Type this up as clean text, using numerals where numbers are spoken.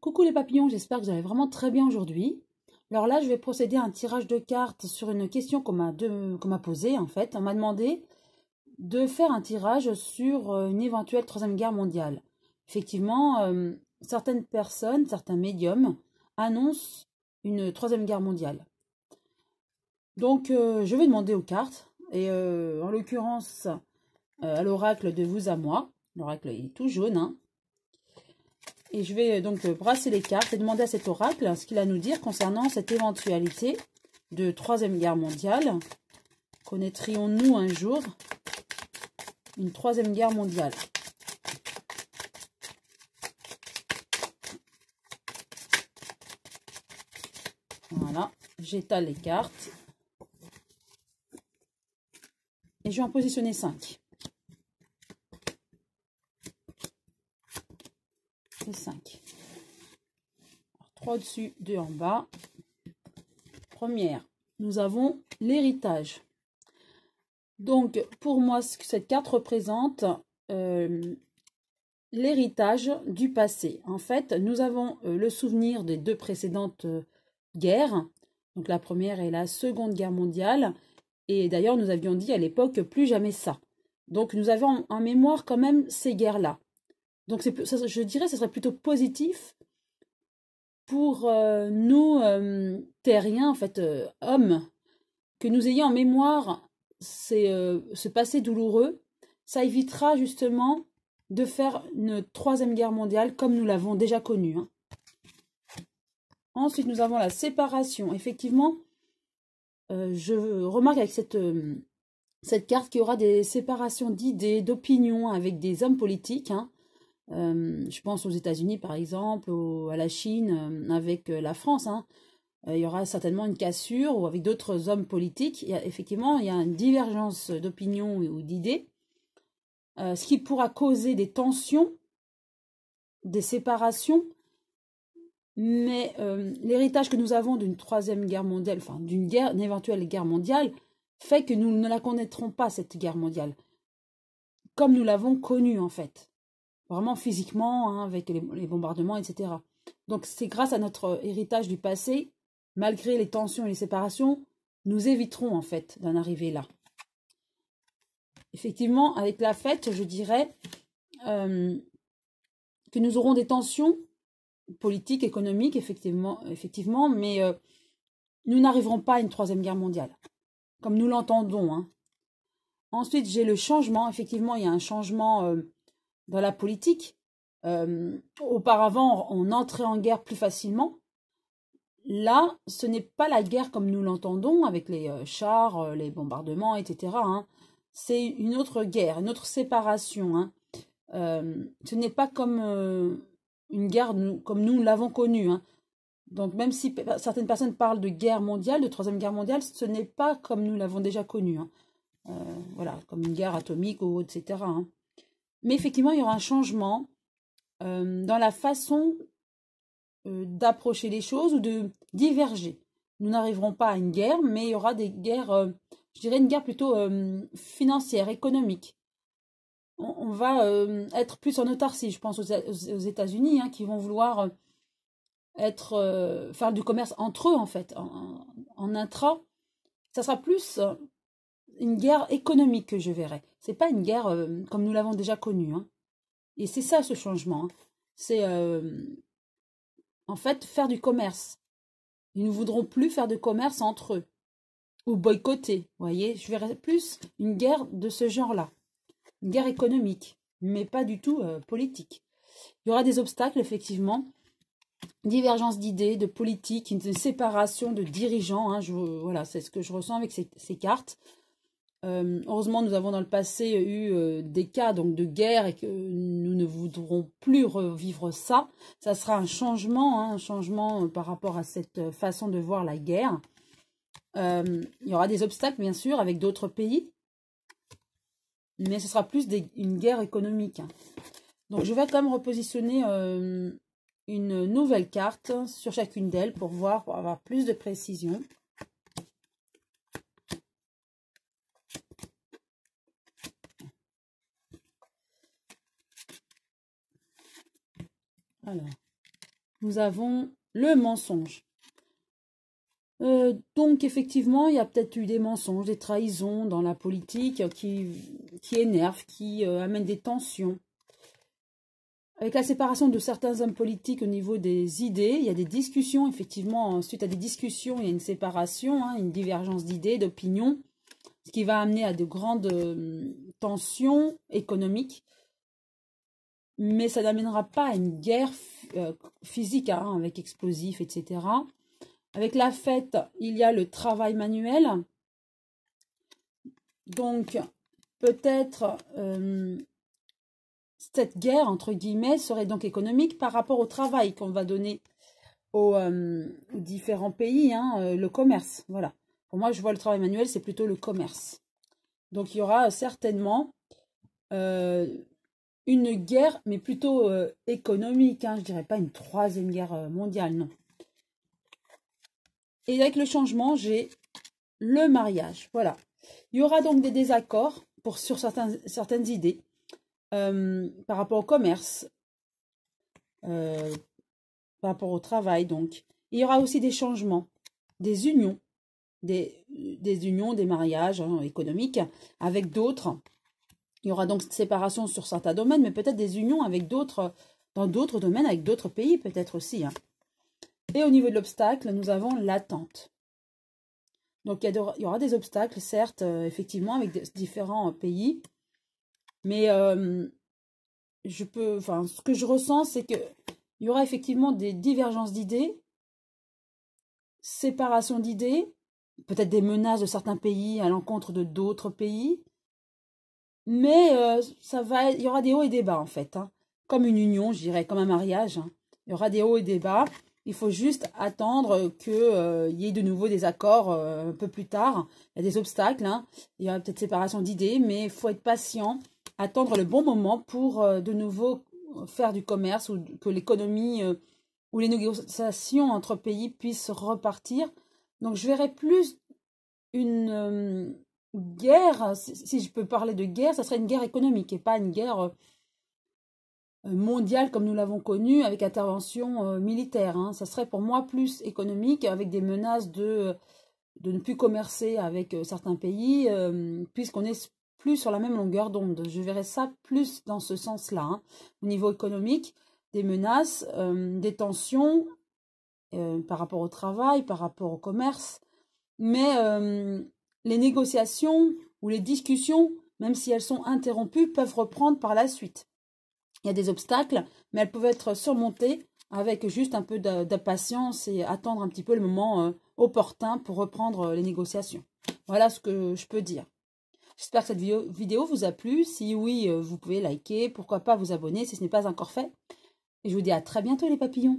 Coucou les papillons, j'espère que vous allez vraiment très bien aujourd'hui. Alors là, je vais procéder à un tirage de cartes sur une question qu'on m'a posée en fait. On m'a demandé de faire un tirage sur une éventuelle troisième guerre mondiale. Effectivement, certaines personnes, certains médiums annoncent une troisième guerre mondiale. Donc, je vais demander aux cartes et en l'occurrence à l'oracle de vous à moi. L'oracle est tout jaune, hein. Et je vais donc brasser les cartes et demander à cet oracle ce qu'il a à nous dire concernant cette éventualité de troisième guerre mondiale. Connaîtrions-nous un jour une troisième guerre mondiale? Voilà, j'étale les cartes. Et je vais en positionner 5. Et 5. 3 au-dessus, 2 en bas. Première, nous avons l'héritage. Donc, pour moi, ce que cette carte représente, l'héritage du passé. En fait, nous avons le souvenir des deux précédentes guerres. Donc, la première et la seconde guerre mondiale. Et d'ailleurs, nous avions dit à l'époque, plus jamais ça. Donc, nous avons en mémoire quand même ces guerres-là. Donc, je dirais que ce serait plutôt positif pour nous, terriens, en fait, hommes, que nous ayons en mémoire ce passé douloureux. Ça évitera justement de faire une troisième guerre mondiale comme nous l'avons déjà connue. Hein. Ensuite, nous avons la séparation. Effectivement, je remarque avec cette carte qu'il y aura des séparations d'idées, d'opinions avec des hommes politiques. Hein. Je pense aux États-Unis, par exemple, à la Chine, avec la France. Hein. Il y aura certainement une cassure ou avec d'autres hommes politiques. Effectivement, il y a une divergence d'opinions ou d'idées, ce qui pourra causer des tensions, des séparations. Mais l'héritage que nous avons d'une troisième guerre mondiale, enfin d'une éventuelle guerre mondiale, fait que nous ne la connaîtrons pas, cette guerre mondiale, comme nous l'avons connue en fait. Vraiment physiquement, hein, avec les bombardements, etc. Donc c'est grâce à notre héritage du passé, malgré les tensions et les séparations, nous éviterons en fait d'en arriver là. Effectivement, avec la fête, je dirais que nous aurons des tensions politiques, économiques, effectivement, mais nous n'arriverons pas à une troisième guerre mondiale, comme nous l'entendons. Hein. Ensuite, j'ai le changement. Effectivement, il y a un changement dans la politique. Auparavant, on entrait en guerre plus facilement. Là, ce n'est pas la guerre comme nous l'entendons, avec les chars, les bombardements, etc. Hein. C'est une autre guerre, une autre séparation. Hein. Ce n'est pas comme une guerre comme nous l'avons connue. Hein. Donc même si certaines personnes parlent de guerre mondiale, de troisième guerre mondiale, ce n'est pas comme nous l'avons déjà connue. Hein. Voilà, comme une guerre atomique ou etc. Hein. Mais effectivement, il y aura un changement dans la façon d'approcher les choses ou de diverger. Nous n'arriverons pas à une guerre, mais il y aura des guerres, je dirais une guerre plutôt financière, économique. On va être plus en autarcie, je pense aux États-Unis, hein, qui vont vouloir faire du commerce entre eux, en fait, en intra. Ça sera plus une guerre économique que je verrai. C'est pas une guerre comme nous l'avons déjà connue. Hein. Et c'est ça ce changement. Hein. C'est en fait faire du commerce. Ils ne voudront plus faire de commerce entre eux ou boycotter. Vous voyez, je verrai plus une guerre de ce genre-là. Une guerre économique, mais pas du tout politique. Il y aura des obstacles, effectivement. Divergence d'idées, de politique, une séparation de dirigeants. Hein, voilà, c'est ce que je ressens avec ces cartes. Heureusement, nous avons dans le passé eu des cas donc, de guerre et que nous ne voudrons plus revivre ça. Ça sera un changement par rapport à cette façon de voir la guerre. Il y aura des obstacles, bien sûr, avec d'autres pays. Mais ce sera plus une guerre économique. Hein. Donc, je vais quand même repositionner une nouvelle carte sur chacune d'elles pour avoir plus de précision. Alors, nous avons le mensonge. Donc, effectivement, il y a peut-être eu des mensonges, des trahisons dans la politique qui énervent, qui amènent des tensions. Avec la séparation de certains hommes politiques au niveau des idées, il y a des discussions, effectivement, suite à des discussions, il y a une séparation, hein, une divergence d'idées, d'opinions, ce qui va amener à de grandes tensions économiques. Mais ça n'amènera pas à une guerre physique, hein, avec explosifs, etc. Avec la fête, il y a le travail manuel. Donc, peut-être cette guerre, entre guillemets, serait donc économique par rapport au travail qu'on va donner aux différents pays, hein, le commerce. Voilà. Pour moi, je vois le travail manuel, c'est plutôt le commerce. Donc, il y aura certainement une guerre, mais plutôt économique. Hein, je dirais pas une troisième guerre mondiale, non. Et avec le changement, j'ai le mariage. Voilà. Il y aura donc des désaccords sur certaines idées par rapport au commerce, par rapport au travail. Donc, il y aura aussi des changements, des unions, des unions, des mariages, hein, économiques avec d'autres. Il y aura donc cette séparation sur certains domaines, mais peut-être des unions avec d'autres, dans d'autres domaines, avec d'autres pays peut-être aussi. Hein. Et au niveau de l'obstacle, nous avons l'attente. Donc, il y aura des obstacles, certes, effectivement, avec différents pays. Mais ce que je ressens, c'est qu'il y aura effectivement des divergences d'idées, séparation d'idées, peut-être des menaces de certains pays à l'encontre de d'autres pays. Mais il y aura des hauts et des bas, en fait. Hein. Comme une union, je dirais, comme un mariage. Hein. Il y aura des hauts et des bas. Il faut juste attendre qu'il y ait de nouveau des accords un peu plus tard. Il y a des obstacles, hein. Il y aura peut-être séparation d'idées, mais il faut être patient, attendre le bon moment pour de nouveau faire du commerce ou que l'économie ou les négociations entre pays puissent repartir. Donc je verrais plus une guerre, si je peux parler de guerre, ça serait une guerre économique et pas une guerre mondiale comme nous l'avons connu avec intervention militaire. Hein. Ça serait pour moi plus économique avec des menaces de ne plus commercer avec certains pays puisqu'on est plus sur la même longueur d'onde. Je verrais ça plus dans ce sens-là. Hein. Au niveau économique, des menaces, des tensions par rapport au travail, par rapport au commerce. Mais les négociations ou les discussions, même si elles sont interrompues, peuvent reprendre par la suite. Il y a des obstacles, mais elles peuvent être surmontées avec juste un peu de patience et attendre un petit peu le moment opportun pour reprendre les négociations. Voilà ce que je peux dire. J'espère que cette vidéo vous a plu. Si oui, vous pouvez liker, pourquoi pas vous abonner si ce n'est pas encore fait. Et je vous dis à très bientôt les papillons.